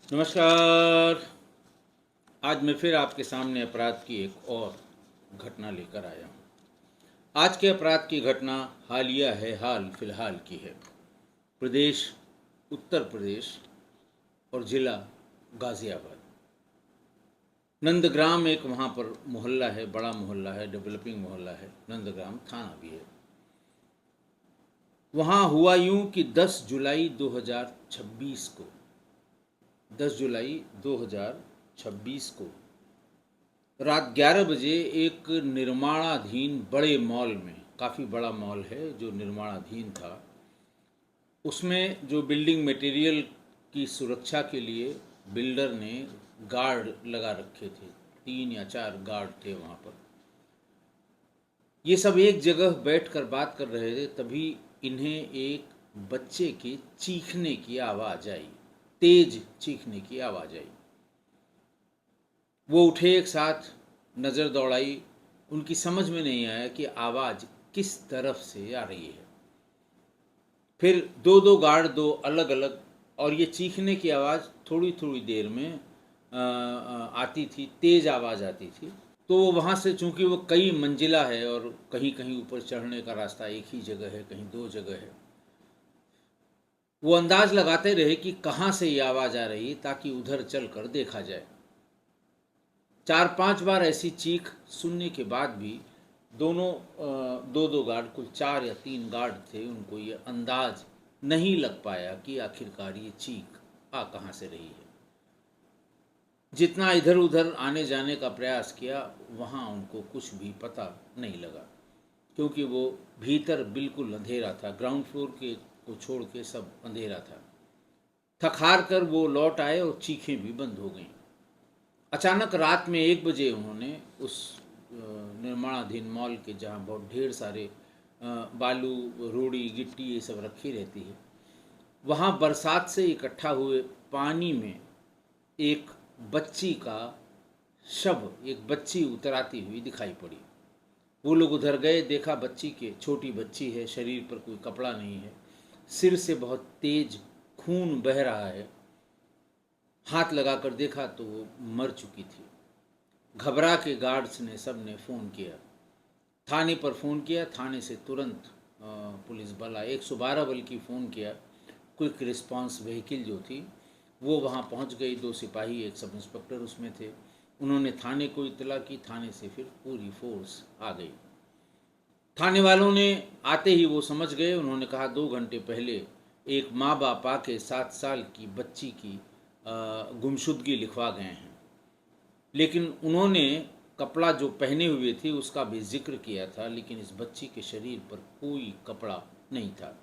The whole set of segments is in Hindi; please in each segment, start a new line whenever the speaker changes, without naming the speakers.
नमस्कार। आज मैं फिर आपके सामने अपराध की एक और घटना लेकर आया हूँ। आज के अपराध की घटना हालिया है, हाल फिलहाल की है। प्रदेश उत्तर प्रदेश और ज़िला गाज़ियाबाद। नंदग्राम एक वहाँ पर मोहल्ला है, बड़ा मोहल्ला है, डेवलपिंग मोहल्ला है। नंदग्राम थाना भी है। वहाँ हुआ यूँ कि 10 जुलाई 2026 को 10 जुलाई 2026 को रात 11 बजे एक निर्माणाधीन बड़े मॉल में, काफ़ी बड़ा मॉल है जो निर्माणाधीन था, उसमें जो बिल्डिंग मटेरियल की सुरक्षा के लिए बिल्डर ने गार्ड लगा रखे थे। 3 या 4 गार्ड थे वहाँ पर। ये सब एक जगह बैठकर बात कर रहे थे, तभी इन्हें एक बच्चे के चीखने की आवाज़ आई, तेज चीखने की आवाज़ आई। वो उठे, एक साथ नज़र दौड़ाई। उनकी समझ में नहीं आया कि आवाज़ किस तरफ से आ रही है। फिर दो दो गार्ड, दो अलग अलग, और ये चीखने की आवाज़ थोड़ी थोड़ी देर में आती थी, तेज़ आवाज़ आती थी। तो वो वहाँ से, चूँकि वो कई मंजिला है और कहीं कहीं ऊपर चढ़ने का रास्ता एक ही जगह है, कहीं 2 जगह है, वो अंदाज़ लगाते रहे कि कहाँ से ये आवाज़ आ रही है ताकि उधर चल कर देखा जाए। 4-5 बार ऐसी चीख सुनने के बाद भी दोनों दो दो गार्ड, कुल 4 या 3 गार्ड थे, उनको ये अंदाज नहीं लग पाया कि आखिरकार ये चीख आ कहाँ से रही है। जितना इधर उधर आने जाने का प्रयास किया, वहाँ उनको कुछ भी पता नहीं लगा, क्योंकि वो भीतर बिल्कुल अंधेरा था। ग्राउंड फ्लोर के को छोड़ के सब अंधेरा था। थक हार कर वो लौट आए और चीखें भी बंद हो गईं। अचानक रात में 1 बजे उन्होंने उस निर्माणाधीन मॉल के, जहाँ बहुत ढेर सारे बालू, रोड़ी, गिट्टी ये सब रखी रहती है, वहाँ बरसात से इकट्ठा हुए पानी में एक बच्ची का शव, एक बच्ची उतराती हुई दिखाई पड़ी। वो लोग उधर गए, देखा बच्ची के, छोटी बच्ची है, शरीर पर कोई कपड़ा नहीं है, सिर से बहुत तेज खून बह रहा है। हाथ लगाकर देखा तो वो मर चुकी थी। घबरा के गार्ड्स ने, सब ने फ़ोन किया, थाने पर फ़ोन किया। थाने से तुरंत पुलिस बल आया। 112 बल्कि फ़ोन किया। क्विक रिस्पांस व्हीकल जो थी वो वहाँ पहुँच गई। 2 सिपाही, एक सब इंस्पेक्टर उसमें थे। उन्होंने थाने को इत्तला की, थाने से फिर पूरी फोर्स आ गई। थाने वालों ने आते ही वो समझ गए। उन्होंने कहा 2 घंटे पहले एक माँ बाप आके 7 साल की बच्ची की गुमशुदगी लिखवा गए हैं। लेकिन उन्होंने कपड़ा जो पहने हुए थे उसका भी जिक्र किया था, लेकिन इस बच्ची के शरीर पर कोई कपड़ा नहीं था।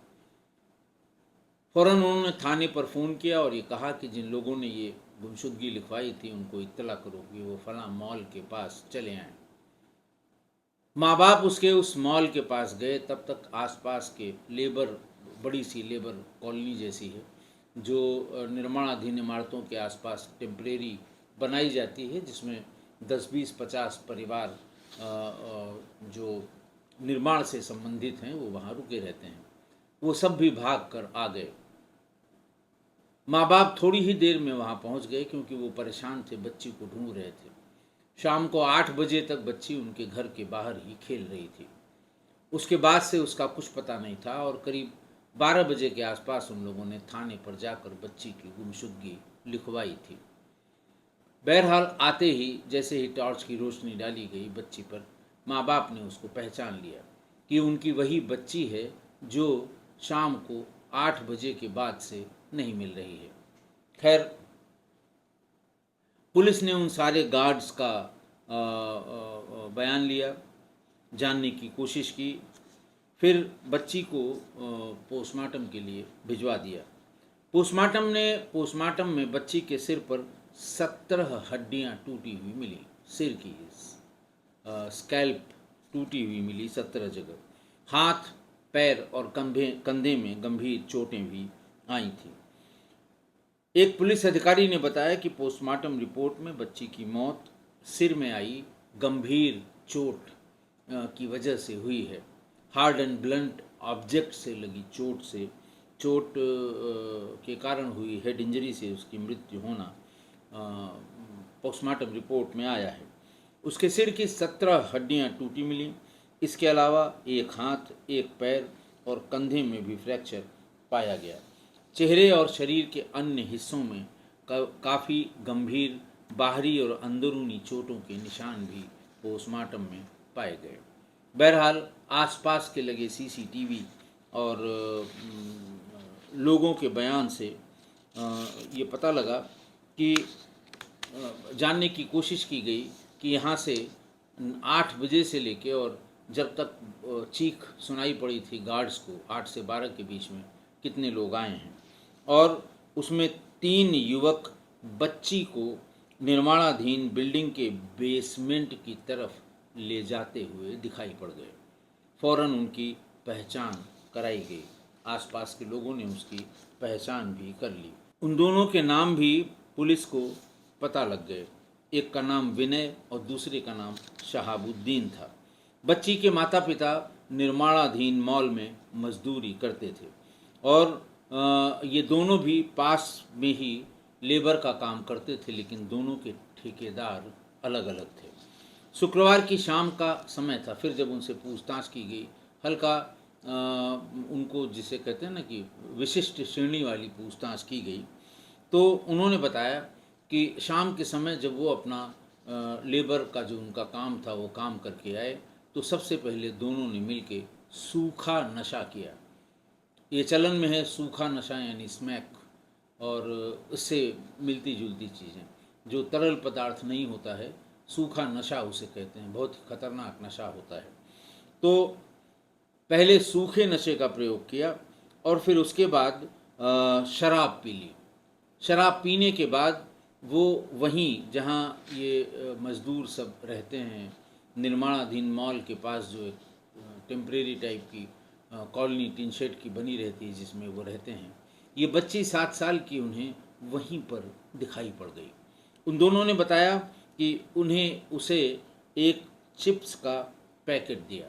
फ़ौरन उन्होंने थाने पर फ़ोन किया और ये कहा कि जिन लोगों ने ये गुमशुदगी लिखवाई थी उनको इत्तला करो कि वो फलां मॉल के पास चले आएँ। माँ बाप उसके उस मॉल के पास गए। तब तक आसपास के लेबर, बड़ी सी लेबर कॉलोनी जैसी है जो निर्माणाधीन इमारतों के आसपास टेम्परेरी बनाई जाती है, जिसमें 10, 20, 50 परिवार जो निर्माण से संबंधित हैं वो वहाँ रुके रहते हैं। वो सब भी भाग कर आ गए। माँ बाप थोड़ी ही देर में वहाँ पहुँच गए, क्योंकि वो परेशान थे, बच्ची को ढूंढ रहे थे। शाम को 8 बजे तक बच्ची उनके घर के बाहर ही खेल रही थी। उसके बाद से उसका कुछ पता नहीं था, और करीब 12 बजे के आसपास उन लोगों ने थाने पर जाकर बच्ची की गुमशुदगी लिखवाई थी। बहरहाल आते ही, जैसे ही टॉर्च की रोशनी डाली गई बच्ची पर, माँ बाप ने उसको पहचान लिया कि उनकी वही बच्ची है जो शाम को 8 बजे के बाद से नहीं मिल रही है। खैर, पुलिस ने उन सारे गार्ड्स का बयान लिया, जानने की कोशिश की, फिर बच्ची को पोस्टमार्टम के लिए भिजवा दिया। पोस्टमार्टम में बच्ची के सिर पर 17 हड्डियां टूटी हुई मिली। सिर की स्कैल्प टूटी हुई मिली 17 जगह। हाथ, पैर और कंधे में गंभीर चोटें भी आई थी। एक पुलिस अधिकारी ने बताया कि पोस्टमार्टम रिपोर्ट में बच्ची की मौत सिर में आई गंभीर चोट की वजह से हुई है। हार्ड एंड ब्लंट ऑब्जेक्ट से लगी चोट से चोट के कारण हुई हेड इंजरी से उसकी मृत्यु होना पोस्टमार्टम रिपोर्ट में आया है। उसके सिर की 17 हड्डियां टूटी मिली। इसके अलावा एक हाथ, एक पैर और कंधे में भी फ्रैक्चर पाया गया। चेहरे और शरीर के अन्य हिस्सों में काफ़ी गंभीर बाहरी और अंदरूनी चोटों के निशान भी पोस्टमार्टम में पाए गए। बहरहाल आसपास के लगे सीसीटीवी और लोगों के बयान से ये पता लगा कि जानने की कोशिश की गई कि यहाँ से 8 बजे से लेके और जब तक चीख सुनाई पड़ी थी गार्ड्स को 8 से 12 के बीच में कितने लोग आए हैं, और उसमें 3 युवक बच्ची को निर्माणाधीन बिल्डिंग के बेसमेंट की तरफ ले जाते हुए दिखाई पड़ गए। फौरन उनकी पहचान कराई गई। आसपास के लोगों ने उसकी पहचान भी कर ली। उन दोनों के नाम भी पुलिस को पता लग गए। एक का नाम विनय और दूसरे का नाम शहाबुद्दीन था। बच्ची के माता पिता निर्माणाधीन मॉल में मजदूरी करते थे और ये दोनों भी पास में ही लेबर का काम करते थे, लेकिन दोनों के ठेकेदार अलग अलग थे। शुक्रवार की शाम का समय था। फिर जब उनसे पूछताछ की गई, हल्का उनको जिसे कहते हैं ना कि विशिष्ट श्रेणी वाली पूछताछ की गई, तो उन्होंने बताया कि शाम के समय जब वो अपना लेबर का जो उनका काम था वो काम करके आए, तो सबसे पहले दोनों ने मिलके सूखा नशा किया। ये चलन में है सूखा नशा यानी स्मैक, और इससे मिलती जुलती चीज़ें। जो तरल पदार्थ नहीं होता है, सूखा नशा उसे कहते हैं, बहुत ही खतरनाक नशा होता है। तो पहले सूखे नशे का प्रयोग किया और फिर उसके बाद शराब पी ली। शराब पीने के बाद वो वहीं जहाँ ये मज़दूर सब रहते हैं, निर्माणाधीन मॉल के पास जो एक टेम्परेरी टाइप की कॉलोनी टीन शेड की बनी रहती है जिसमें वो रहते हैं, ये बच्ची 7 साल की उन्हें वहीं पर दिखाई पड़ गई। उन दोनों ने बताया कि उसे एक चिप्स का पैकेट दिया।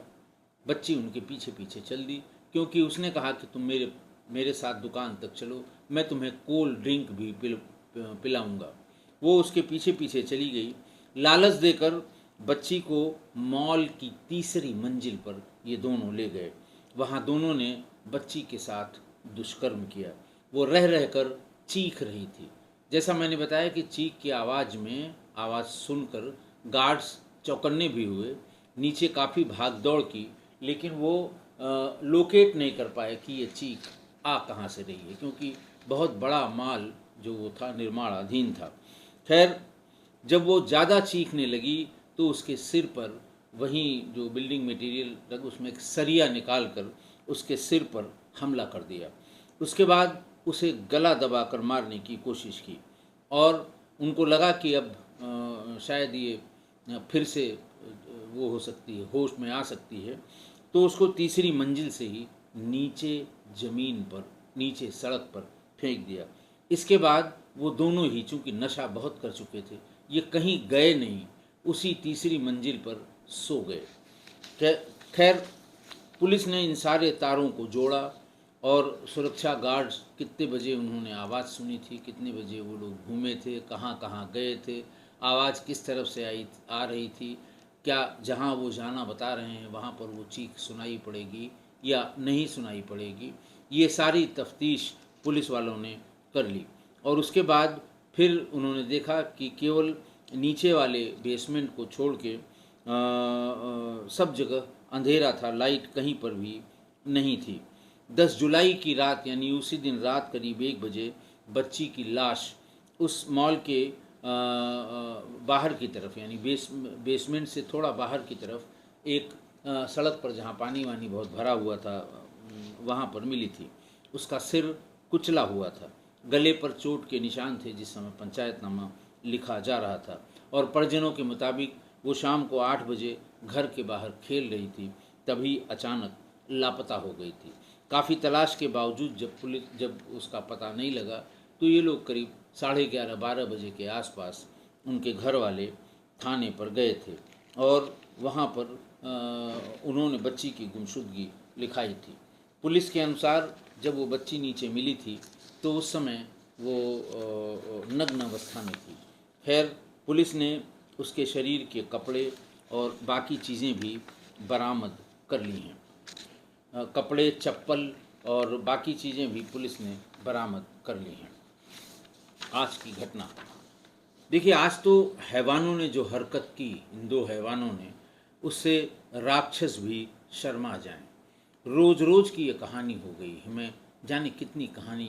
बच्ची उनके पीछे पीछे चल दी, क्योंकि उसने कहा कि तुम मेरे साथ दुकान तक चलो, मैं तुम्हें कोल्ड ड्रिंक भी पिलाऊंगा। वो उसके पीछे पीछे चली गई। लालच देकर बच्ची को मॉल की 3री मंजिल पर ये दोनों ले गए। वहाँ दोनों ने बच्ची के साथ दुष्कर्म किया। वो रह रहकर चीख रही थी। जैसा मैंने बताया कि चीख की आवाज़ सुनकर गार्ड्स चौकन्ने भी हुए, नीचे काफ़ी भाग दौड़ की, लेकिन वो लोकेट नहीं कर पाए कि ये चीख आ कहाँ से रही है, क्योंकि बहुत बड़ा माल जो वो था निर्माणाधीन था। खैर, जब वो ज़्यादा चीखने लगी तो उसके सिर पर वहीं जो बिल्डिंग मटेरियल लगा उसमें एक सरिया निकाल कर उसके सिर पर हमला कर दिया। उसके बाद उसे गला दबाकर मारने की कोशिश की और उनको लगा कि अब शायद ये फिर से वो हो सकती है, होश में आ सकती है, तो उसको 3री मंजिल से ही नीचे ज़मीन पर, नीचे सड़क पर फेंक दिया। इसके बाद वो दोनों ही, चूँकि नशा बहुत कर चुके थे, ये कहीं गए नहीं, उसी 3री मंजिल पर सो गए। खैर, पुलिस ने इन सारे तारों को जोड़ा और सुरक्षा गार्ड्स कितने बजे उन्होंने आवाज़ सुनी थी, कितने बजे वो लोग घूमे थे, कहाँ कहाँ गए थे, आवाज़ किस तरफ से आ रही थी, क्या जहाँ वो जाना बता रहे हैं वहाँ पर वो चीख सुनाई पड़ेगी या नहीं सुनाई पड़ेगी, ये सारी तफ्तीश पुलिस वालों ने कर ली। और उसके बाद फिर उन्होंने देखा कि केवल नीचे वाले बेसमेंट को छोड़ के सब जगह अंधेरा था, लाइट कहीं पर भी नहीं थी। 10 जुलाई की रात यानी उसी दिन रात करीब 1 बजे बच्ची की लाश उस मॉल के बाहर की तरफ यानी बेसमेंट से थोड़ा बाहर की तरफ एक सड़क पर, जहाँ पानी वानी बहुत भरा हुआ था, वहाँ पर मिली थी। उसका सिर कुचला हुआ था, गले पर चोट के निशान थे जिस समय पंचायतनामा लिखा जा रहा था, और परिजनों के मुताबिक वो शाम को 8 बजे घर के बाहर खेल रही थी, तभी अचानक लापता हो गई थी। काफ़ी तलाश के बावजूद जब उसका पता नहीं लगा, तो ये लोग करीब 11:30-12 बजे के आसपास उनके घर वाले थाने पर गए थे और वहाँ पर उन्होंने बच्ची की गुमशुदगी लिखाई थी। पुलिस के अनुसार जब वो बच्ची नीचे मिली थी तो उस समय वो नग्न अवस्था में थी। खैर, पुलिस ने उसके शरीर के कपड़े और बाकी चीज़ें भी बरामद कर ली हैं। कपड़े, चप्पल और बाकी चीज़ें भी पुलिस ने बरामद कर ली हैं। आज की घटना देखिए, आज तो हैवानों ने जो हरकत की, इन दो हैवानों ने, उससे राक्षस भी शर्मा जाएं। रोज़ रोज़ की ये कहानी हो गई है। मैं जाने कितनी कहानी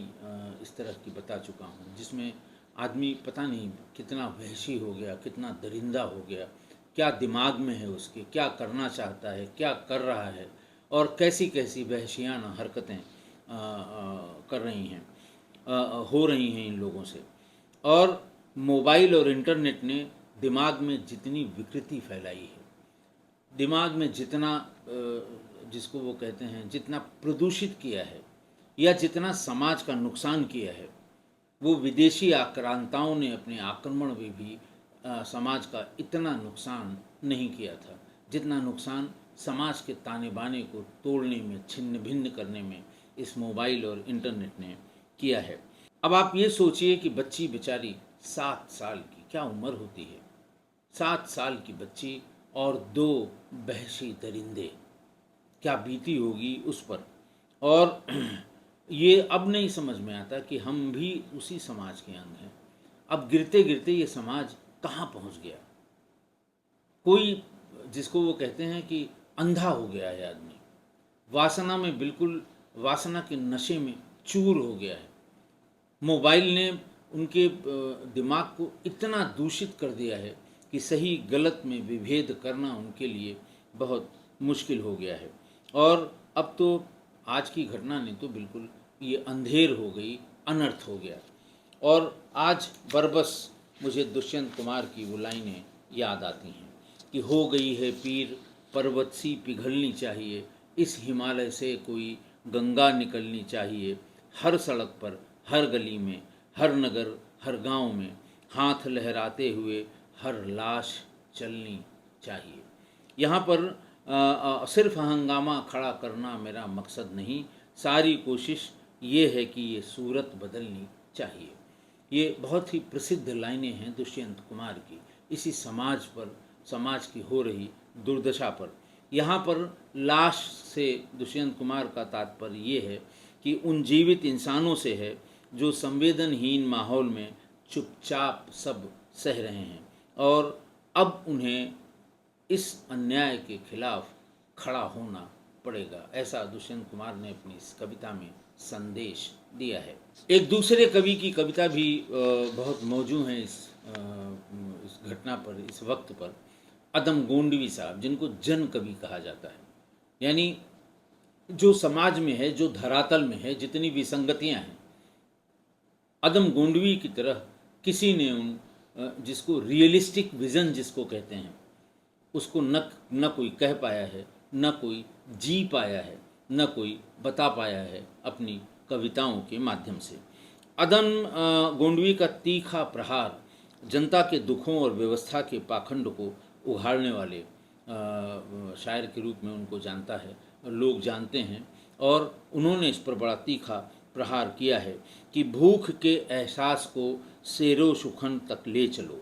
इस तरह की बता चुका हूँ, जिसमें आदमी पता नहीं कितना वहशी हो गया, कितना दरिंदा हो गया, क्या दिमाग में है उसके, क्या करना चाहता है, क्या कर रहा है, और कैसी कैसी वहशियाना हरकतें कर रही हैं, हो रही हैं इन लोगों से। और मोबाइल और इंटरनेट ने दिमाग में जितनी विकृति फैलाई है, दिमाग में जितना जिसको वो कहते हैं, जितना प्रदूषित किया है, या जितना समाज का नुकसान किया है, वो विदेशी आक्रांताओं ने अपने आक्रमण में भी समाज का इतना नुकसान नहीं किया था जितना नुकसान समाज के ताने बाने को तोड़ने में, छिन्न भिन्न करने में इस मोबाइल और इंटरनेट ने किया है। अब आप ये सोचिए कि बच्ची बेचारी 7 साल की, क्या उम्र होती है, 7 साल की बच्ची और 2 बहशी दरिंदे, क्या बीती होगी उस पर। और ये अब नहीं समझ में आता कि हम भी उसी समाज के अंग हैं। अब गिरते गिरते ये समाज कहाँ पहुँच गया। कोई, जिसको वो कहते हैं कि अंधा हो गया है आदमी, वासना में, बिल्कुल वासना के नशे में चूर हो गया है। मोबाइल ने उनके दिमाग को इतना दूषित कर दिया है कि सही गलत में विभेद करना उनके लिए बहुत मुश्किल हो गया है। और अब तो आज की घटना ने तो बिल्कुल ये अंधेर हो गई, अनर्थ हो गया। और आज बरबस मुझे दुष्यंत कुमार की वो लाइनें याद आती हैं कि हो गई है पीर, पर्वत सी पिघलनी चाहिए, इस हिमालय से कोई गंगा निकलनी चाहिए, हर सड़क पर, हर गली में, हर नगर, हर गांव में, हाथ लहराते हुए हर लाश चलनी चाहिए। यहाँ पर सिर्फ हंगामा खड़ा करना मेरा मकसद नहीं, सारी कोशिश ये है कि ये सूरत बदलनी चाहिए। ये बहुत ही प्रसिद्ध लाइनें हैं दुष्यंत कुमार की, इसी समाज पर, समाज की हो रही दुर्दशा पर। यहाँ पर लाश से दुष्यंत कुमार का तात्पर्य ये है कि उन जीवित इंसानों से है जो संवेदनहीन माहौल में चुपचाप सब सह रहे हैं, और अब उन्हें इस अन्याय के खिलाफ खड़ा होना पड़ेगा। ऐसा दुष्यंत कुमार ने अपनी इस कविता में संदेश दिया है। एक दूसरे कवि की कविता भी बहुत मौजूद है इस घटना पर, इस वक्त पर। अदम गोंडवी साहब, जिनको जन कवि कहा जाता है, यानी जो समाज में है, जो धरातल में है, जितनी विसंगतियां हैं, अदम गोंडवी की तरह किसी ने उन जिसको रियलिस्टिक विजन जिसको कहते हैं, उसको न कोई कह पाया है, न कोई जी पाया है, न कोई बता पाया है अपनी कविताओं के माध्यम से। अदम गोंडवी का तीखा प्रहार जनता के दुखों और व्यवस्था के पाखंड को उघाड़ने वाले शायर के रूप में उनको जानता है, लोग जानते हैं, और उन्होंने इस पर बड़ा तीखा प्रहार किया है कि भूख के एहसास को सेरो सुखन तक ले चलो,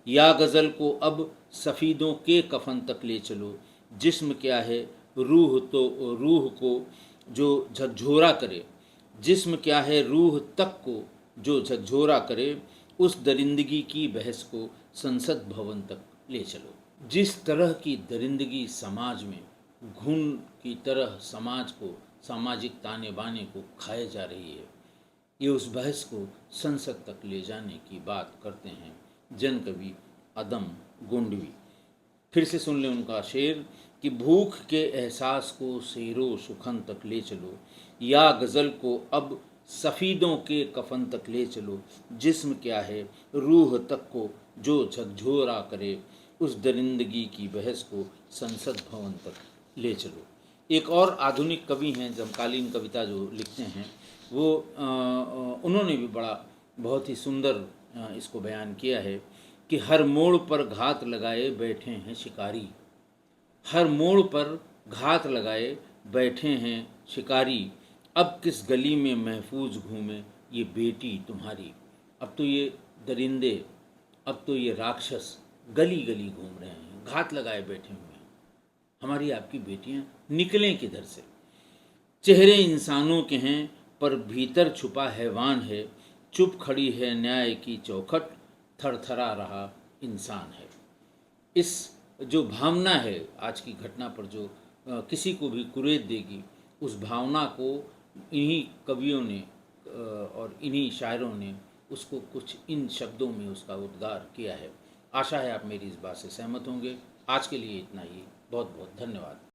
या गज़ल को अब सफ़ीदों के कफन तक ले चलो, जिस्म क्या है रूह तो रूह को जो झकझोरा करे, जिस्म क्या है रूह तक को जो झकझोरा करे, उस दरिंदगी की बहस को संसद भवन तक ले चलो। जिस तरह की दरिंदगी समाज में घुन की तरह समाज को, सामाजिक ताने बाने को खाए जा रही है, ये उस बहस को संसद तक ले जाने की बात करते हैं जन कवि अदम गोंडवी। फिर से सुन लें उनका शेर कि भूख के एहसास को सेरो सुखन तक ले चलो, या गज़ल को अब सफ़ीदों के कफन तक ले चलो, जिस्म क्या है रूह तक को जो झकझोरा करे, उस दरिंदगी की बहस को संसद भवन तक ले चलो। एक और आधुनिक कवि हैं, समकालीन कविता जो लिखते हैं, वो उन्होंने भी बड़ा बहुत ही सुंदर इसको बयान किया है कि हर मोड़ पर घात लगाए बैठे हैं शिकारी, हर मोड़ पर घात लगाए बैठे हैं शिकारी, अब किस गली में महफूज घूमे ये बेटी तुम्हारी। अब तो ये दरिंदे, अब तो ये राक्षस गली गली घूम रहे हैं, घात लगाए बैठे हुए हैं। हमारी आपकी बेटियां निकलें किधर से। चेहरे इंसानों के हैं पर भीतर छुपा हैवान है। चुप खड़ी है न्याय की चौखट, थरथरा रहा इंसान है। इस जो भावना है आज की घटना पर, जो किसी को भी कुरेद देगी, उस भावना को इन्हीं कवियों ने और इन्हीं शायरों ने उसको कुछ इन शब्दों में उसका उद्गार किया है। आशा है आप मेरी इस बात से सहमत होंगे। आज के लिए इतना ही। बहुत बहुत धन्यवाद।